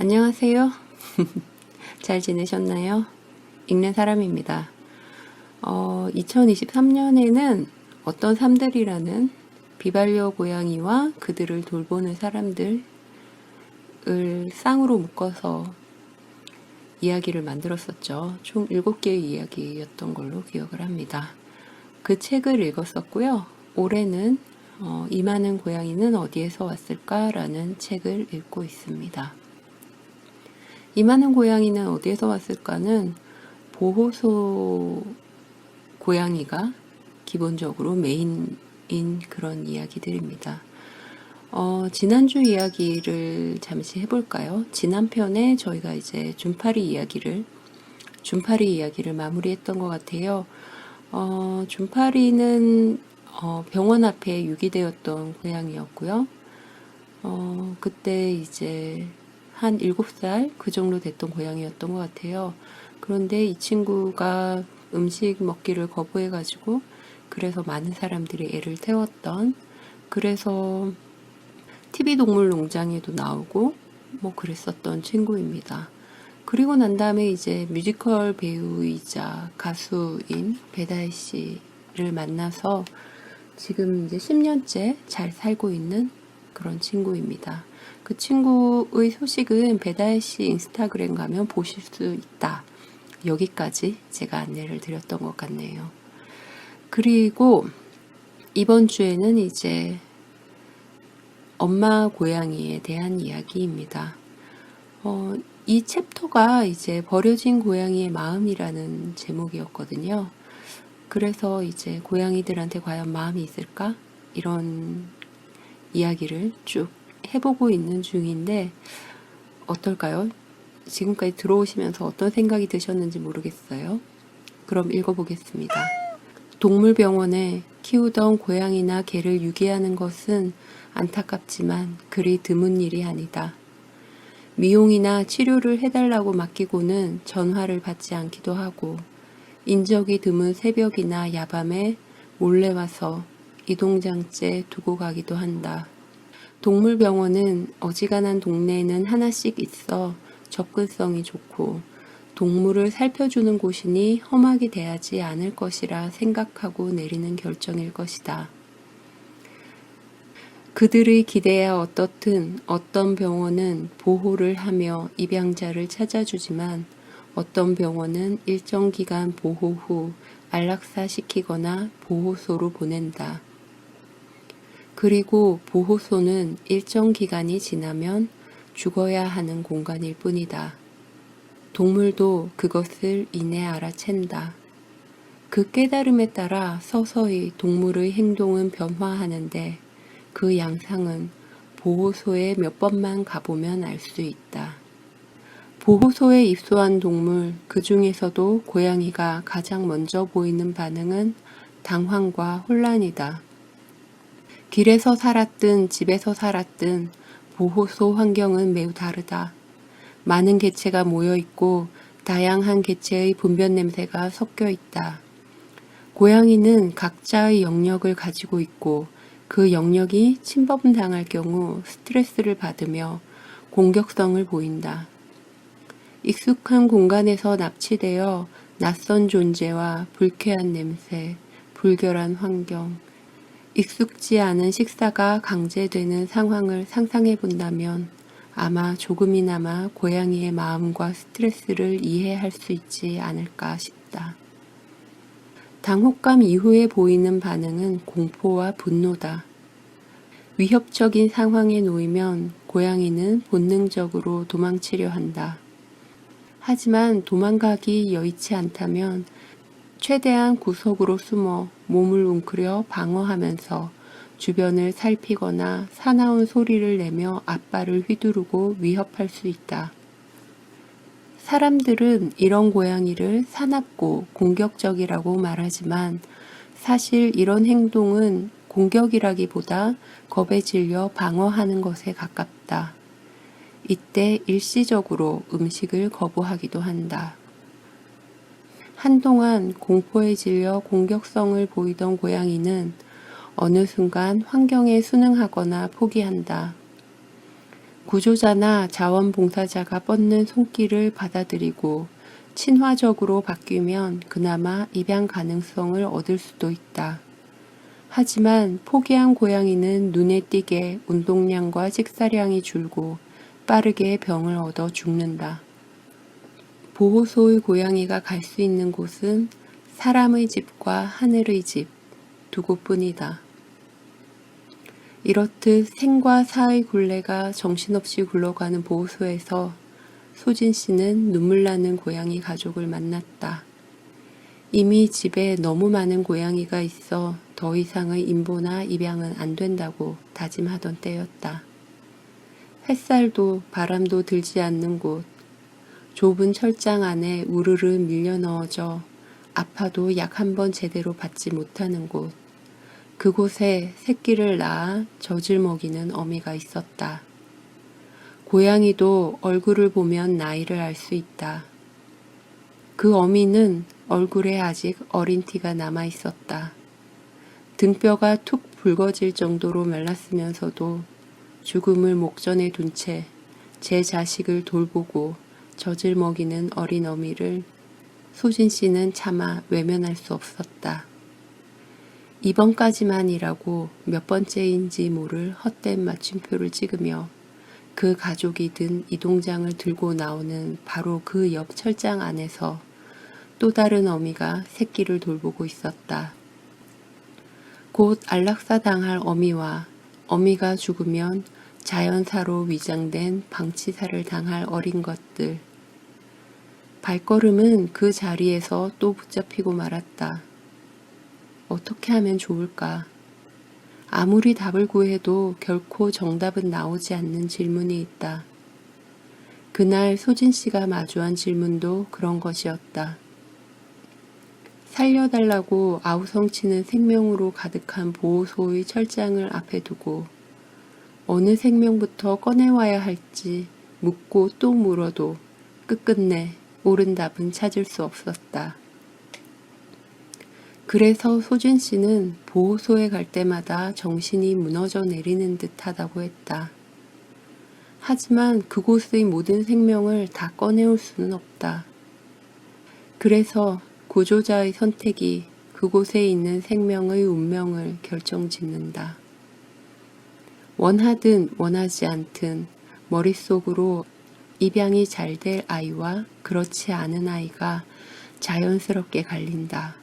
안녕하세요. 잘 지내셨나요? 읽는 사람입니다. 2023년에는 어떤 삶들이라는 비반려 고양이와 그들을 돌보는 사람들을 쌍으로 묶어서 이야기를 만들었었죠. 총 7개의 이야기였던 걸로 기억을 합니다. 그 책을 읽었었고요. 올해는 이 많은 고양이는 어디에서 왔을까라는 책을 읽고 있습니다. 이 많은 고양이는 어디에서 왔을까는 보호소 고양이가 기본적으로 메인인 그런 이야기들입니다. 지난주 이야기를 잠시 해볼까요? 지난 편에 저희가 이제 준파리 이야기를 마무리했던 것 같아요. 준파리는 병원 앞에 유기되었던 고양이였고요. 그때 이제 한 7살 그 정도 됐던 고양이였던 것 같아요. 그런데 이 친구가 음식 먹기를 거부해가지고 그래서 많은 사람들이 애를 태웠던, 그래서 TV동물농장에도 나오고 뭐 그랬었던 친구입니다. 그리고 난 다음에 이제 뮤지컬 배우이자 가수인 배다혜 씨를 만나서 지금 이제 10년째 잘 살고 있는 그런 친구입니다. 그 친구의 소식은 배다혜 씨 인스타그램 가면 보실 수 있다. 여기까지 제가 안내를 드렸던 것 같네요. 그리고 이번 주에는 이제 엄마 고양이에 대한 이야기입니다. 이 챕터가 이제 버려진 고양이의 마음이라는 제목이었거든요. 그래서 이제 고양이들한테 과연 마음이 있을까? 이런 이야기를 쭉 해보고 있는 중인데 어떨까요? 지금까지 들어오시면서 어떤 생각이 드셨는지 모르겠어요. 그럼 읽어보겠습니다. 동물병원에 키우던 고양이나 개를 유기하는 것은 안타깝지만 그리 드문 일이 아니다. 미용이나 치료를 해달라고 맡기고는 전화를 받지 않기도 하고 인적이 드문 새벽이나 야밤에 몰래 와서 이동장째 두고 가기도 한다. 동물병원은 어지간한 동네에는 하나씩 있어 접근성이 좋고 동물을 살펴주는 곳이니 험하게 대하지 않을 것이라 생각하고 내리는 결정일 것이다. 그들의 기대야 어떻든 어떤 병원은 보호를 하며 입양자를 찾아주지만 어떤 병원은 일정 기간 보호 후 안락사시키거나 보호소로 보낸다. 그리고 보호소는 일정 기간이 지나면 죽어야 하는 공간일 뿐이다. 동물도 그것을 이내 알아챈다. 그 깨달음에 따라 서서히 동물의 행동은 변화하는데 그 양상은 보호소에 몇 번만 가보면 알 수 있다. 보호소에 입소한 동물, 그 중에서도 고양이가 가장 먼저 보이는 반응은 당황과 혼란이다. 길에서 살았든 집에서 살았든 보호소 환경은 매우 다르다. 많은 개체가 모여 있고 다양한 개체의 분변 냄새가 섞여 있다. 고양이는 각자의 영역을 가지고 있고 그 영역이 침범당할 경우 스트레스를 받으며 공격성을 보인다. 익숙한 공간에서 납치되어 낯선 존재와 불쾌한 냄새, 불결한 환경, 익숙지 않은 식사가 강제되는 상황을 상상해 본다면 아마 조금이나마 고양이의 마음과 스트레스를 이해할 수 있지 않을까 싶다. 당혹감 이후에 보이는 반응은 공포와 분노다. 위협적인 상황에 놓이면 고양이는 본능적으로 도망치려 한다. 하지만 도망가기 여의치 않다면 최대한 구석으로 숨어 몸을 웅크려 방어하면서 주변을 살피거나 사나운 소리를 내며 앞발을 휘두르고 위협할 수 있다. 사람들은 이런 고양이를 사납고 공격적이라고 말하지만 사실 이런 행동은 공격이라기보다 겁에 질려 방어하는 것에 가깝다. 이때 일시적으로 음식을 거부하기도 한다. 한동안 공포에 질려 공격성을 보이던 고양이는 어느 순간 환경에 순응하거나 포기한다. 구조자나 자원봉사자가 뻗는 손길을 받아들이고 친화적으로 바뀌면 그나마 입양 가능성을 얻을 수도 있다. 하지만 포기한 고양이는 눈에 띄게 운동량과 식사량이 줄고 빠르게 병을 얻어 죽는다. 보호소의 고양이가 갈 수 있는 곳은 사람의 집과 하늘의 집 두 곳뿐이다. 이렇듯 생과 사의 굴레가 정신없이 굴러가는 보호소에서 소진 씨는 눈물 나는 고양이 가족을 만났다. 이미 집에 너무 많은 고양이가 있어 더 이상의 임보나 입양은 안 된다고 다짐하던 때였다. 햇살도 바람도 들지 않는 곳, 좁은 철장 안에 우르르 밀려 넣어져 아파도 약 한 번 제대로 받지 못하는 곳, 그곳에 새끼를 낳아 젖을 먹이는 어미가 있었다. 고양이도 얼굴을 보면 나이를 알 수 있다. 그 어미는 얼굴에 아직 어린 티가 남아 있었다. 등뼈가 툭 붉어질 정도로 말랐으면서도 죽음을 목전에 둔 채 제 자식을 돌보고 젖을 먹이는 어린 어미를 소진 씨는 차마 외면할 수 없었다. 이번까지만이라고 몇 번째인지 모를 헛된 마침표를 찍으며 그 가족이 든 이동장을 들고 나오는 바로 그 옆 철장 안에서 또 다른 어미가 새끼를 돌보고 있었다. 곧 안락사 당할 어미와 어미가 죽으면 자연사로 위장된 방치사를 당할 어린 것들. 발걸음은 그 자리에서 또 붙잡히고 말았다. 어떻게 하면 좋을까? 아무리 답을 구해도 결코 정답은 나오지 않는 질문이 있다. 그날 소진 씨가 마주한 질문도 그런 것이었다. 살려달라고 아우성치는 생명으로 가득한 보호소의 철장을 앞에 두고 어느 생명부터 꺼내와야 할지 묻고 또 물어도 끝끝내 옳은 답은 찾을 수 없었다. 그래서 소진 씨는 보호소에 갈 때마다 정신이 무너져 내리는 듯 하다고 했다. 하지만 그곳의 모든 생명을 다 꺼내올 수는 없다. 그래서 구조자의 선택이 그곳에 있는 생명의 운명을 결정짓는다. 원하든 원하지 않든 머릿속으로 입양이 잘 될 아이와 그렇지 않은 아이가 자연스럽게 갈린다.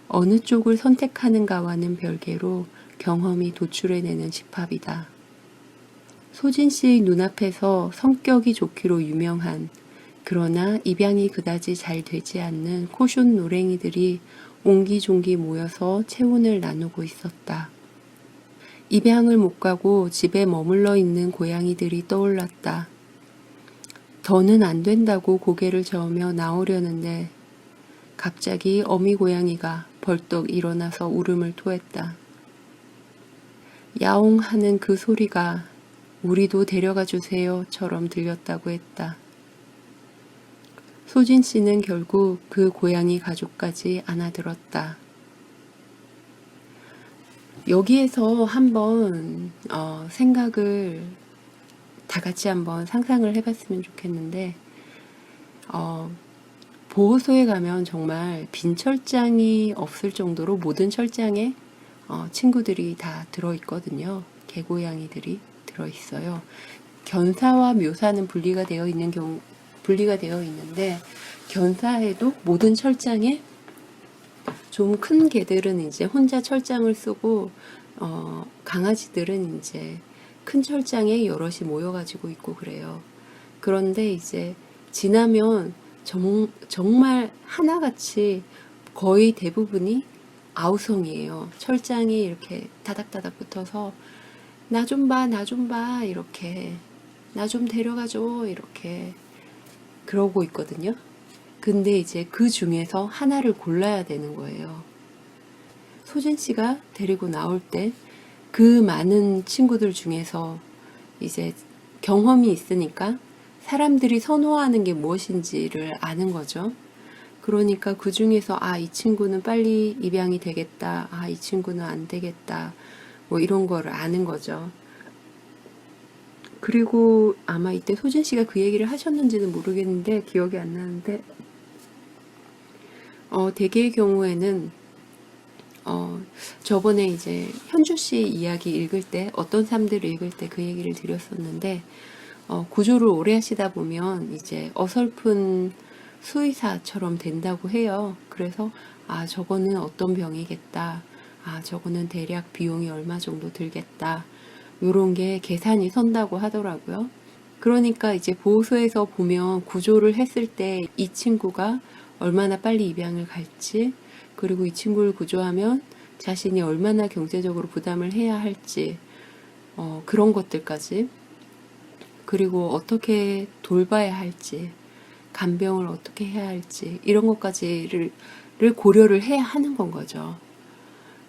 어느 쪽을 선택하는가와는 별개로 경험이 도출해내는 집합이다. 소진 씨의 눈앞에서 성격이 좋기로 유명한 그러나 입양이 그다지 잘 되지 않는 코숏 노랭이들이 옹기종기 모여서 체온을 나누고 있었다. 입양을 못 가고 집에 머물러 있는 고양이들이 떠올랐다. 더는 안 된다고 고개를 저으며 나오려는데 갑자기 어미 고양이가 벌떡 일어나서 울음을 토했다. 야옹 하는 그 소리가 우리도 데려가 주세요처럼 들렸다고 했다. 소진 씨는 결국 그 고양이 가족까지 안아들었다. 여기에서 한번 생각을 다 같이 한번 상상을 해봤으면 좋겠는데 보호소에 가면 정말 빈 철장이 없을 정도로 모든 철장에 친구들이 다 들어있거든요. 개고양이들이 들어있어요. 견사와 묘사는 분리가 되어 있는데 견사에도 모든 철장에 좀 큰 개들은 이제 혼자 철장을 쓰고 강아지들은 이제 큰 철장에 여럿이 모여가지고 있고 그래요. 그런데 이제 지나면 정말 하나같이 거의 대부분이 아우성이에요. 철장이 이렇게 다닥다닥 붙어서 나 좀 봐, 나 좀 봐 이렇게 나 좀 데려가줘 이렇게 그러고 있거든요. 근데 이제 그 중에서 하나를 골라야 되는 거예요. 소진 씨가 데리고 나올 때 그 많은 친구들 중에서 이제 경험이 있으니까 사람들이 선호하는 게 무엇인지를 아는 거죠. 그러니까 그 중에서 이 친구는 빨리 입양이 되겠다. 이 친구는 안 되겠다. 뭐 이런 거를 아는 거죠. 그리고 아마 이때 소진 씨가 그 얘기를 하셨는지는 모르겠는데 기억이 안 나는데 대개의 경우에는 저번에 이제 현주 씨 이야기 읽을 때 어떤 삶들을 읽을 때 그 얘기를 드렸었는데 구조를 오래 하시다 보면 이제 어설픈 수의사처럼 된다고 해요. 그래서 저거는 어떤 병이겠다. 저거는 대략 비용이 얼마 정도 들겠다. 요런 게 계산이 선다고 하더라고요. 그러니까 이제 보호소에서 보면 구조를 했을 때 이 친구가 얼마나 빨리 입양을 갈지, 그리고 이 친구를 구조하면 자신이 얼마나 경제적으로 부담을 해야 할지, 그런 것들까지, 그리고 어떻게 돌봐야 할지, 간병을 어떻게 해야 할지, 이런 것까지를 고려를 해야 하는 건 거죠.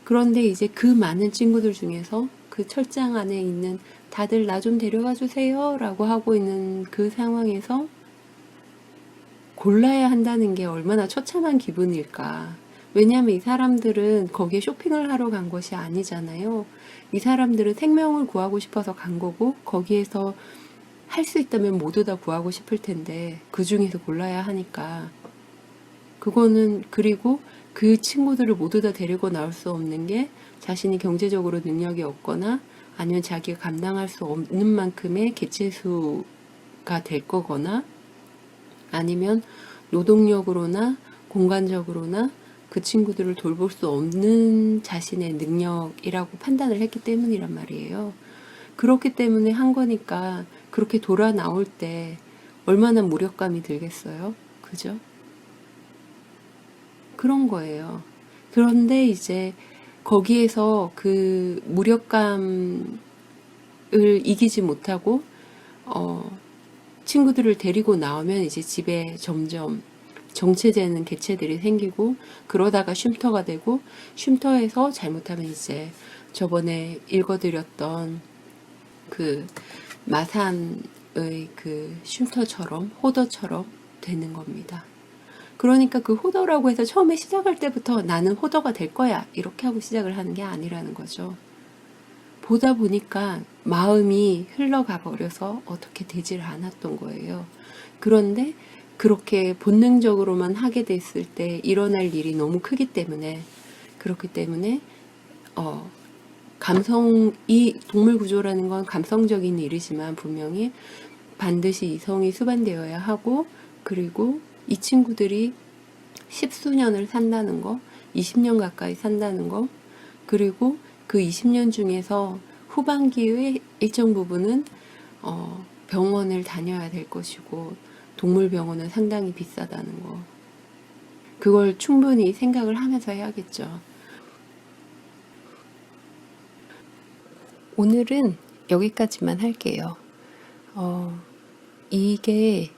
그런데 이제 그 많은 친구들 중에서 그 철장 안에 있는 다들 나 좀 데려가 주세요 라고 하고 있는 그 상황에서 골라야 한다는 게 얼마나 처참한 기분일까. 왜냐하면 이 사람들은 거기에 쇼핑을 하러 간 것이 아니잖아요. 이 사람들은 생명을 구하고 싶어서 간 거고 거기에서 할 수 있다면 모두 다 구하고 싶을 텐데 그 중에서 골라야 하니까 그거는 그리고 그 친구들을 모두 다 데리고 나올 수 없는 게 자신이 경제적으로 능력이 없거나 아니면 자기가 감당할 수 없는 만큼의 개체수가 될 거거나 아니면 노동력으로나 공간적으로나 그 친구들을 돌볼 수 없는 자신의 능력이라고 판단을 했기 때문이란 말이에요. 그렇기 때문에 한 거니까 그렇게 돌아 나올 때 얼마나 무력감이 들겠어요? 그죠? 그런 거예요. 그런데 이제 거기에서 그 무력감을 이기지 못하고 친구들을 데리고 나오면 이제 집에 점점 정체되는 개체들이 생기고 그러다가 쉼터가 되고 쉼터에서 잘못하면 이제 저번에 읽어드렸던 그 마산의 그 쉼터처럼 호더처럼 되는 겁니다. 그러니까 그 호더라고 해서 처음에 시작할 때부터 나는 호더가 될 거야 이렇게 하고 시작을 하는 게 아니라는 거죠. 보다 보니까 마음이 흘러가 버려서 어떻게 되질 않았던 거예요. 그런데 그렇게 본능적으로만 하게 됐을 때 일어날 일이 너무 크기 때문에 그렇기 때문에 이 동물 구조라는 건 감성적인 일이지만 분명히 반드시 이성이 수반되어야 하고 그리고 이 친구들이 10수년을 산다는 거, 20년 가까이 산다는 거, 그리고 그 20년 중에서 후반기의 일정 부분은 병원을 다녀야 될 것이고 동물병원은 상당히 비싸다는 거. 그걸 충분히 생각을 하면서 해야겠죠. 오늘은 여기까지만 할게요. 이게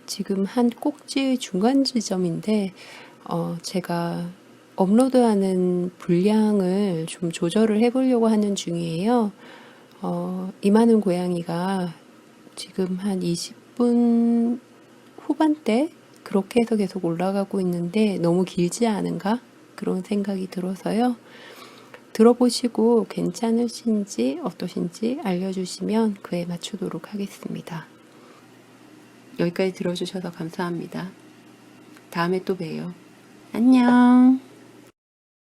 지금 한 꼭지의 중간 지점인데 제가 업로드하는 분량을 좀 조절을 해보려고 하는 중이에요. 이만한 고양이가 지금 한 20분 후반대 그렇게 해서 계속 올라가고 있는데 너무 길지 않은가? 그런 생각이 들어서요. 들어보시고 괜찮으신지 어떠신지 알려주시면 그에 맞추도록 하겠습니다. 여기까지 들어주셔서 감사합니다. 다음에 또 봬요. 안녕.